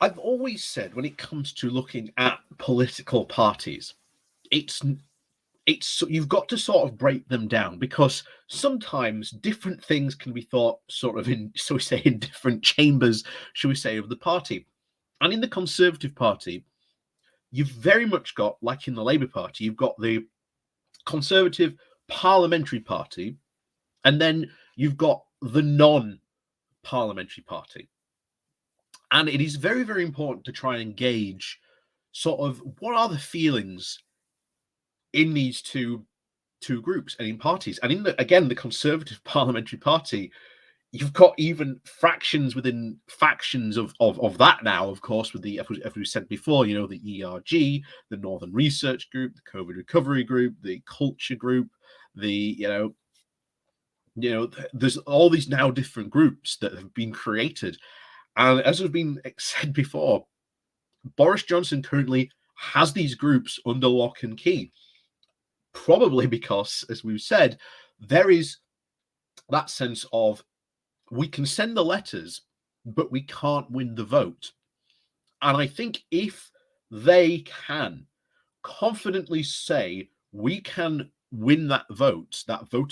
I've always said when it comes to looking at political parties, it's you've got to sort of break them down, because sometimes different things can be thought sort of in, so we say, in different chambers, shall we say, of the party. And in the Conservative Party, you've very much got, like in the Labour Party, you've got the Conservative Parliamentary Party, and then you've got the non-parliamentary party. And it is very, very important to try and gauge sort of what are the feelings in these two groups and in parties. And in the Conservative Parliamentary Party, you've got even fractions within factions of that now, of course, with the, as we said before, the ERG, the Northern Research Group, the COVID Recovery Group, the Culture Group, the there's all these now different groups that have been created. And as has been said before, Boris Johnson currently has these groups under lock and key, probably because, as we've said, there is that sense of, we can send the letters, but we can't win the vote. And I think if they can confidently say, we can win that vote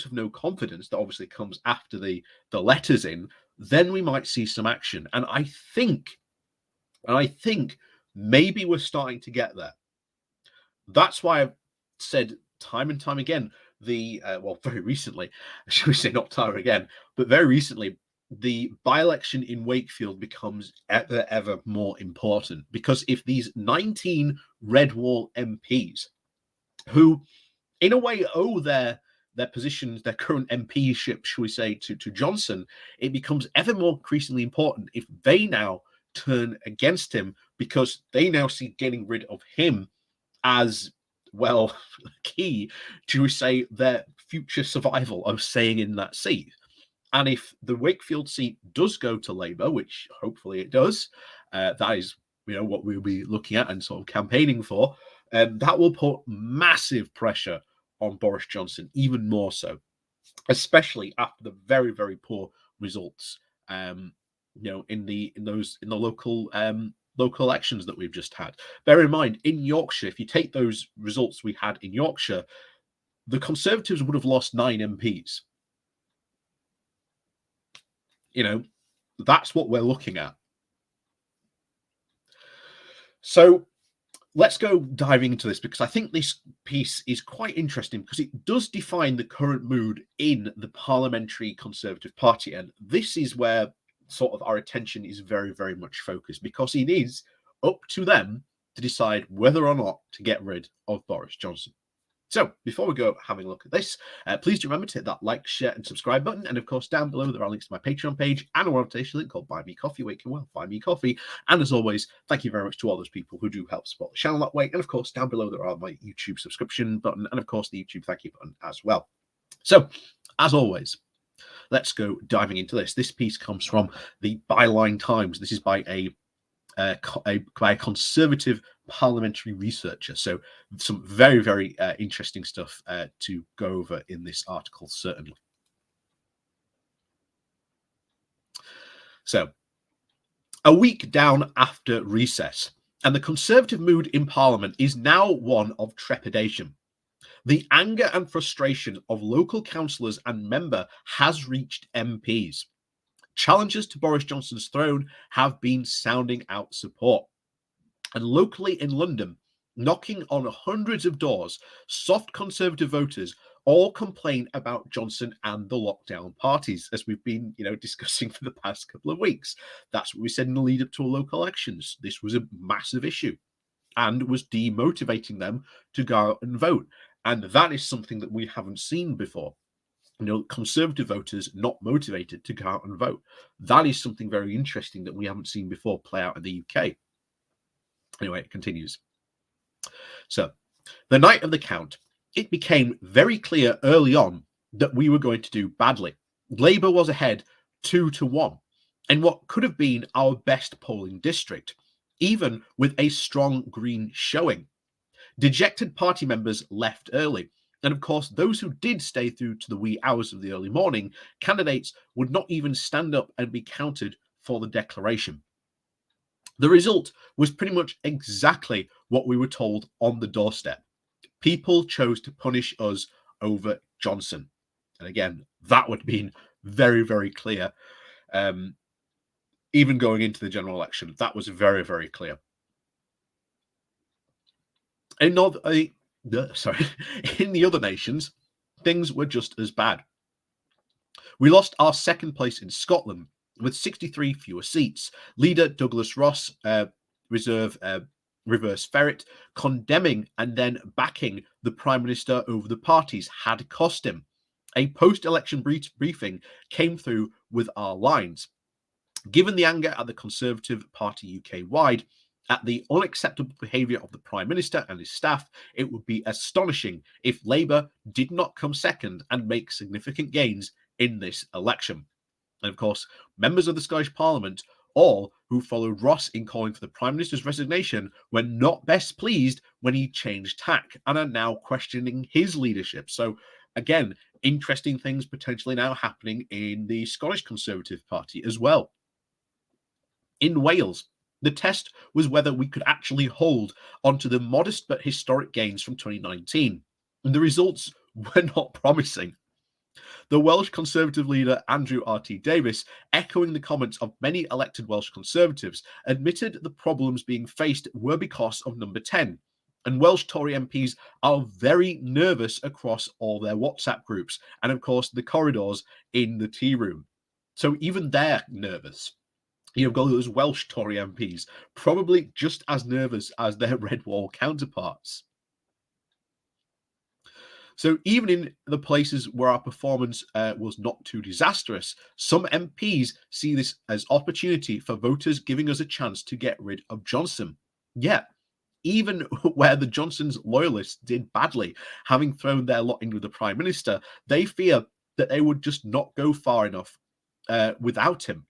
of no confidence that obviously comes after the letters in, then we might see some action. And I think maybe we're starting to get there. That's why I've said time and time again, very recently, should we say, not time again, but very recently, the by-election in Wakefield becomes ever more important, because if these 19 Red Wall MPs, who in a way owe their positions, their current MPship, shall we say, to Johnson, it becomes ever more increasingly important if they now turn against him, because they now see getting rid of him as, well, key to, we say, their future survival of staying in that seat. And if the Wakefield seat does go to Labour, which hopefully it does, that is, what we'll be looking at and sort of campaigning for, that will put massive pressure on Boris Johnson, even more so, especially after the very, very poor results, in the local elections that we've just had. Bear in mind, in Yorkshire, if you take those results we had in Yorkshire, the Conservatives would have lost 9 MPs. That's what we're looking at. So let's go diving into this, because I think this piece is quite interesting, because it does define the current mood in the Parliamentary Conservative Party. And this is where sort of our attention is very, very much focused, because it is up to them to decide whether or not to get rid of Boris Johnson. So before we go having a look at this, please do remember to hit that like, share, and subscribe button. And of course, down below, there are links to my Patreon page and a one-off link called Buy Me Coffee, where you can, buy me coffee. And as always, thank you very much to all those people who do help support the channel that way. And of course, down below, there are my YouTube subscription button and of course, the YouTube thank you button as well. So as always, let's go diving into this. This piece comes from the Byline Times. This is by a Conservative parliamentary researcher. So some very, very interesting stuff to go over in this article, certainly. So, a week down after recess, and the Conservative mood in Parliament is now one of trepidation. The anger and frustration of local councillors and member has reached MPs. Challengers to Boris Johnson's throne have been sounding out support. And locally in London, knocking on hundreds of doors, soft Conservative voters all complain about Johnson and the lockdown parties, as we've been, discussing for the past couple of weeks. That's what we said in the lead up to local elections. This was a massive issue and was demotivating them to go out and vote. And that is something that we haven't seen before. Conservative voters not motivated to go out and vote. That is something very interesting that we haven't seen before play out in the UK. Anyway, it continues. So, the night of the count, it became very clear early on that we were going to do badly. Labour was ahead 2-1 in what could have been our best polling district, even with a strong Green showing. Dejected party members left early. And of course, those who did stay through to the wee hours of the early morning, candidates would not even stand up and be counted for the declaration. The result was pretty much exactly what we were told on the doorstep. People chose to punish us over Johnson. And again, that would have been very, very clear. Even going into the general election, that was very, very clear. In the other nations, things were just as bad. We lost our second place in Scotland with 63 fewer seats. Leader Douglas Ross, reverse ferret, condemning and then backing the Prime Minister over the parties had cost him. A post-election briefing came through with our lines. Given the anger at the Conservative Party UK-wide, at the unacceptable behaviour of the Prime Minister and his staff, it would be astonishing if Labour did not come second and make significant gains in this election. And of course, members of the Scottish Parliament, all who followed Ross in calling for the Prime Minister's resignation, were not best pleased when he changed tack and are now questioning his leadership. So again, interesting things potentially now happening in the Scottish Conservative Party as well. In Wales, the test was whether we could actually hold onto the modest but historic gains from 2019. And the results were not promising. The Welsh Conservative leader Andrew R.T. Davies, echoing the comments of many elected Welsh Conservatives, admitted the problems being faced were because of number 10. And Welsh Tory MPs are very nervous across all their WhatsApp groups and, of course, the corridors in the tea room. So even they're nervous. You've got those Welsh Tory MPs probably just as nervous as their Red Wall counterparts. So even in the places where our performance was not too disastrous, some MPs see this as opportunity for voters giving us a chance to get rid of Johnson. Yet, even where the Johnson's loyalists did badly, having thrown their lot in with the Prime Minister, they fear that they would just not go far enough without him.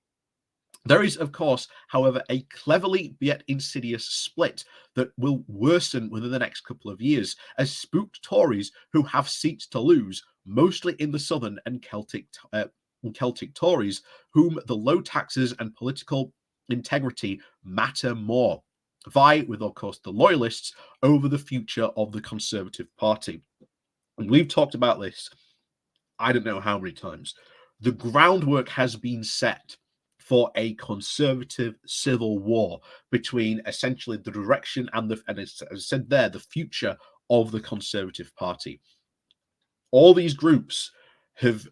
There is, of course, however, a cleverly yet insidious split that will worsen within the next couple of years as spooked Tories who have seats to lose, mostly in the southern and Celtic Tories, whom the low taxes and political integrity matter more, vie with, of course, the loyalists over the future of the Conservative Party. And we've talked about this, I don't know how many times. The groundwork has been set for a conservative civil war between essentially the direction and as I said there, the future of the Conservative Party. All these groups have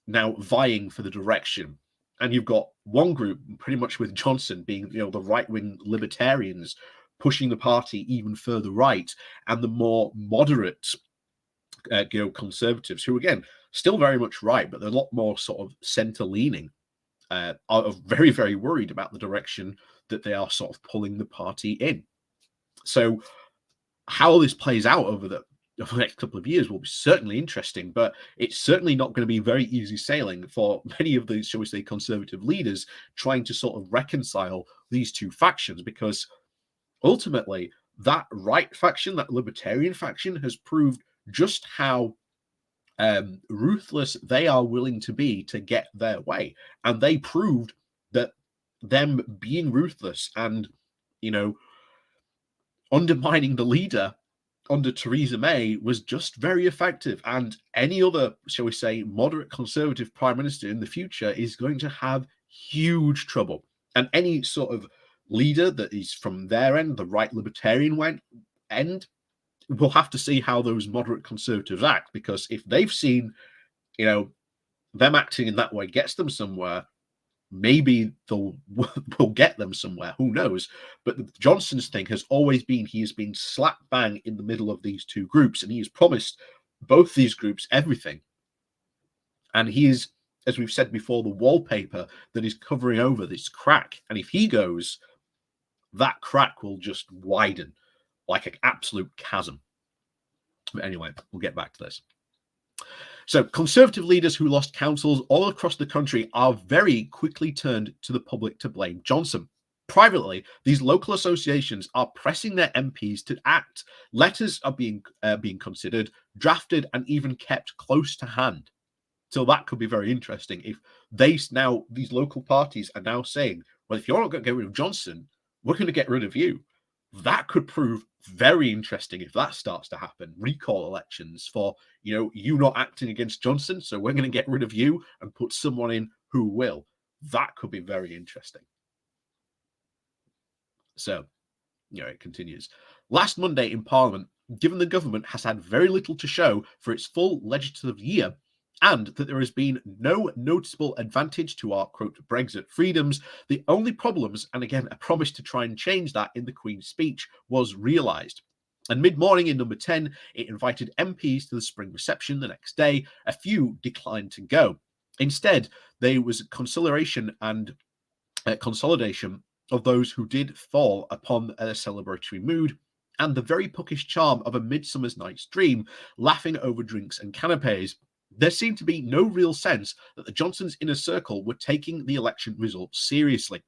now vying for the direction. And you've got one group pretty much with Johnson being, the right-wing libertarians pushing the party even further right, and the more moderate conservatives who, again, still very much right, but they're a lot more sort of centre-leaning. Are very, very worried about the direction that they are sort of pulling the party in. So how this plays out over the next couple of years will be certainly interesting, but it's certainly not going to be very easy sailing for many of the, shall we say, conservative leaders trying to sort of reconcile these two factions, because ultimately that right faction, that libertarian faction, has proved just how ruthless they are willing to be to get their way. And they proved that them being ruthless and, undermining the leader under Theresa May was just very effective. And any other, shall we say, moderate conservative prime minister in the future is going to have huge trouble. And any sort of leader that is from their end, the right libertarian end, we'll have to see how those moderate conservatives act, because if they've seen, them acting in that way gets them somewhere, maybe will get them somewhere. Who knows? But Johnson's thing has always been he has been slap bang in the middle of these two groups, and he has promised both these groups everything. And he is, as we've said before, the wallpaper that is covering over this crack. And if he goes, that crack will just widen like an absolute chasm. But anyway, we'll get back to this. So conservative leaders who lost councils all across the country are very quickly turned to the public to blame Johnson. Privately, these local associations are pressing their MPs to act. Letters are being considered, drafted, and even kept close to hand. So that could be very interesting if these local parties are now saying, well, if you're not going to get rid of Johnson, we're going to get rid of you. That could prove very interesting if that starts to happen. Recall elections for, you not acting against Johnson, so we're going to get rid of you and put someone in who will. That could be very interesting. So, it continues. Last Monday in Parliament, given the government has had very little to show for its full legislative year, and that there has been no noticeable advantage to our, quote, Brexit freedoms, the only problems, and again, a promise to try and change that in the Queen's speech, was realised. And mid-morning in number 10, it invited MPs to the spring reception the next day. A few declined to go. Instead, there was consolidation of those who did fall upon a celebratory mood, and the very puckish charm of a midsummer's night's dream, laughing over drinks and canapes. There seemed to be no real sense that the Johnsons' inner circle were taking the election results seriously.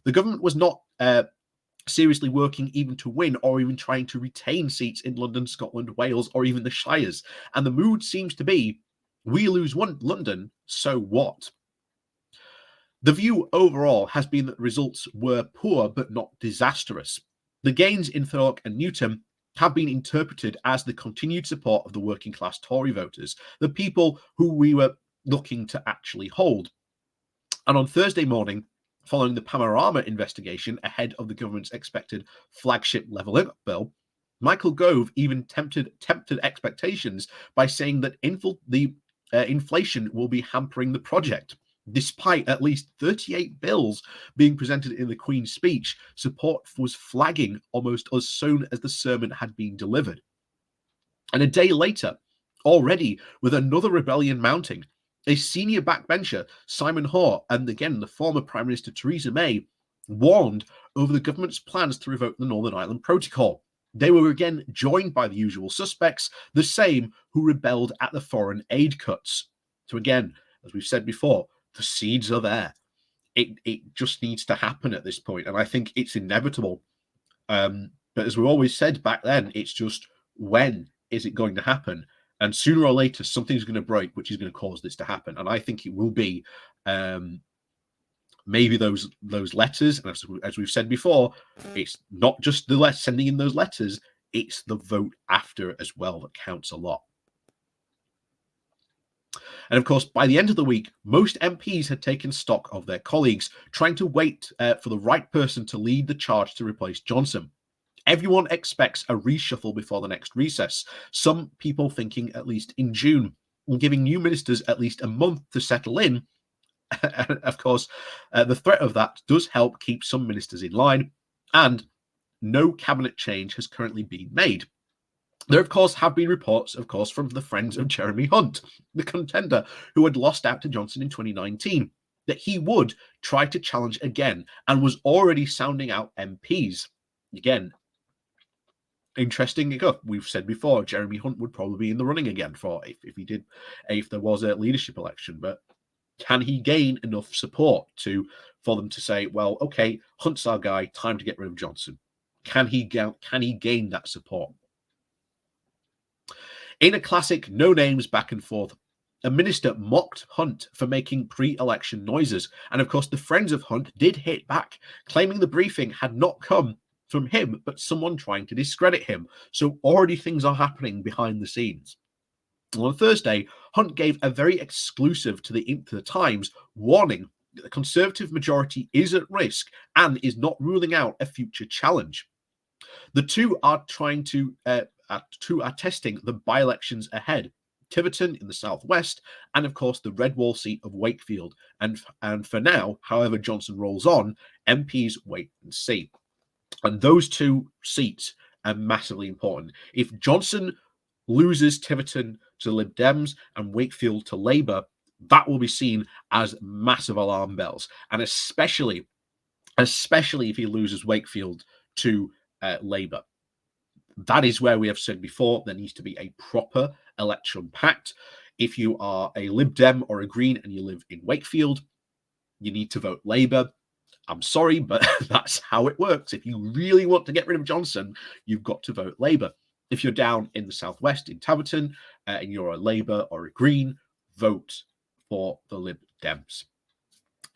The government was not seriously working even to win or even trying to retain seats in London, Scotland, Wales, or even the Shires. And the mood seems to be, we lose London, so what? The view overall has been that the results were poor but not disastrous. The gains in Thurrock and Newton have been interpreted as the continued support of the working class Tory voters, the people who we were looking to actually hold. And on Thursday morning, following the Panorama investigation ahead of the government's expected flagship levelling up bill, Michael Gove even tempted expectations by saying that inflation will be hampering the project. Despite at least 38 bills being presented in the Queen's speech, support was flagging almost as soon as the sermon had been delivered. And a day later, already with another rebellion mounting, a senior backbencher, Simon Hoare, and again the former Prime Minister Theresa May, warned over the government's plans to revoke the Northern Ireland Protocol. They were again joined by the usual suspects, the same who rebelled at the foreign aid cuts. So again, as we've said before, the seeds are there. It just needs to happen at this point, and I think it's inevitable. But as we always said back then, it's just when is it going to happen? And sooner or later, something's going to break, which is going to cause this to happen. And I think it will be maybe those letters. And as we've said before, it's not just the sending in those letters; it's the vote after as well that counts a lot. And of course, by the end of the week, most MPs had taken stock of their colleagues, trying to wait for the right person to lead the charge to replace Johnson. Everyone expects a reshuffle before the next recess, some people thinking at least in June, and giving new ministers at least a month to settle in. Of course, the threat of that does help keep some ministers in line, and no cabinet change has currently been made. There, of course, have been reports, of course, from the friends of Jeremy Hunt, the contender who had lost out to Johnson in 2019, that he would try to challenge again and was already sounding out MPs. Again, interesting enough, we've said before, Jeremy Hunt would probably be in the running again for if there was a leadership election. But can he gain enough support for them to say, well, okay, Hunt's our guy, time to get rid of Johnson? Can he gain that support? In a classic no names back and forth, a minister mocked Hunt for making pre-election noises. And of course, the friends of Hunt did hit back, claiming the briefing had not come from him, but someone trying to discredit him. So already things are happening behind the scenes. On Thursday, Hunt gave a very exclusive to the Times warning that the Conservative majority is at risk and is not ruling out a future challenge. The two are testing the by-elections ahead. Tiverton in the southwest, and of course the red wall seat of Wakefield. And for now, however Johnson rolls on, MPs wait and see. And those two seats are massively important. If Johnson loses Tiverton to Lib Dems and Wakefield to Labour, that will be seen as massive alarm bells. And especially if he loses Wakefield to Labour. That is where we have said before there needs to be a proper election pact. If you are a Lib Dem or a Green and you live in Wakefield, you need to vote Labour. I'm sorry, but that's how it works. If you really want to get rid of Johnson, you've got to vote Labour. If you're down in the southwest in Tiverton and you're a Labour or a Green, vote for the Lib Dems.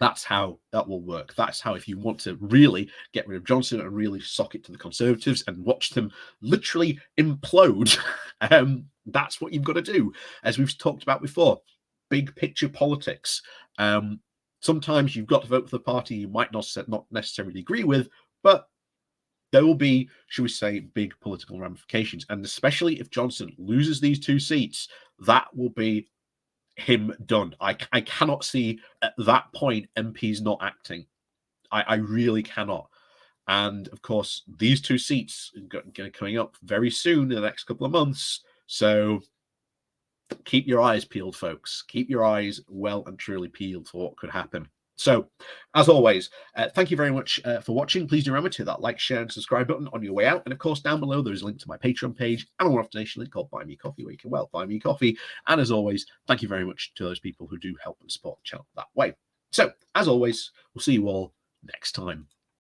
That's how that will work. That's how, if you want to really get rid of Johnson and really sock it to the Conservatives and watch them literally implode, that's what you've got to do. As we've talked about before, big picture politics. Sometimes you've got to vote for the party you might not necessarily agree with, but there will be, should we say, big political ramifications. And especially if Johnson loses these 2 seats, that will be him done. I cannot see at that point MPs not acting. I really cannot. And of course, these 2 seats are coming up very soon in the next couple of months. So keep your eyes peeled, folks. Keep your eyes well and truly peeled for what could happen. So, as always, thank you very much for watching. Please do remember to hit that like, share, and subscribe button on your way out. And of course, down below, there is a link to my Patreon page and a one-off donation link called Buy Me Coffee, where you can, well, buy me coffee. And as always, thank you very much to those people who do help and support the channel that way. So, as always, we'll see you all next time.